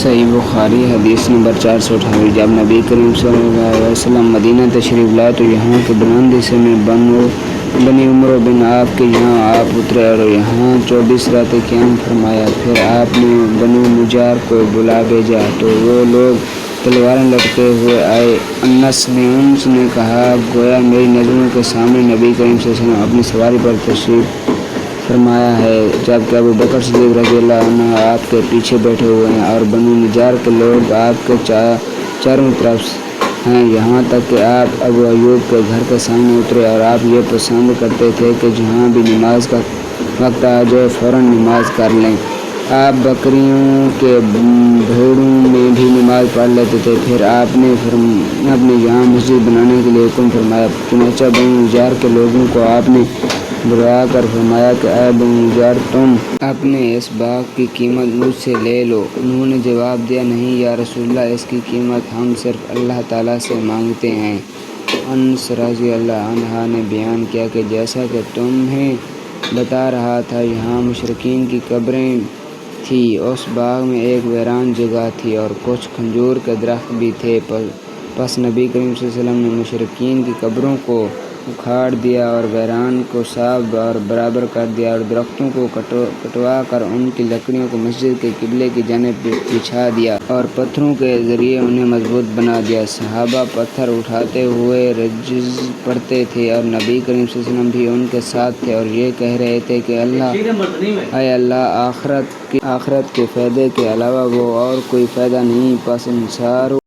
صحیح بخاری حدیث نمبر 428۔ جب نبی کریم صلی اللہ علیہ وسلم مدینہ تشریف لائے تو یہاں کے بلند حصے میں بنی عمرو بن آپ کے یہاں آپ اترے اور یہاں 24 راتیں قیام فرمایا۔ پھر آپ نے بنو نجار کو بلا بھیجا تو وہ لوگ تلواریں لٹکے ہوئے آئے۔ انس نے کہا گویا میری نظروں کے سامنے نبی کریم صلی اللہ علیہ وسلم اپنی سواری پر تشریف فرمایا ہے، جبکہ ابو بکر صدیق رضی اللہ عنہ آپ کے پیچھے بیٹھے ہوئے ہیں اور بنو نجار کے لوگ آپ کے چاروں طرف ہیں، یہاں تک کہ آپ ابو ایوب کے گھر کے سامنے اترے اور آپ یہ پسند کرتے تھے کہ جہاں بھی نماز کا وقت آ جائے فوراً نماز کر لیں۔ آپ بکریوں کے بھیڑوں میں بھی نماز پڑھ لیتے تھے۔ پھر آپ نے اپنے یہاں مسجد بنانے کے لیے حکم فرمایا۔ چنانچہ بنو نجار کے لوگوں کو آپ نے بلا کر فرمایا کہ اے بنو نجار، تم اپنے اس باغ کی قیمت مجھ سے لے لو۔ انہوں نے جواب دیا نہیں یا رسول اللہ، اس کی قیمت ہم صرف اللہ تعالیٰ سے مانگتے ہیں۔ انس رضی اللہ عنہ نے بیان کیا کہ جیسا کہ تمہیں بتا رہا تھا یہاں مشرکین کی قبریں تھیں۔ اس باغ میں ایک ویران جگہ تھی اور کچھ کھجور کے درخت بھی تھے۔ پس نبی کریم صلی اللہ علیہ وسلم نے مشرکین کی قبروں کو اکھاڑ دیا اور ویران کو صاف اور برابر کر دیا اور درختوں کو کٹوا کر ان کی لکڑیوں کو مسجد کے قبلے کی جانب بچھا دیا اور پتھروں کے ذریعے انہیں مضبوط بنا دیا۔ صحابہ پتھر اٹھاتے ہوئے رجز پڑھتے تھے اور نبی کریم صلی اللہ علیہ وسلم بھی ان کے ساتھ تھے اور یہ کہہ رہے تھے کہ اے اللہ، آخرت کے فائدے کے علاوہ وہ اور کوئی فائدہ نہیں۔ پس انصاروں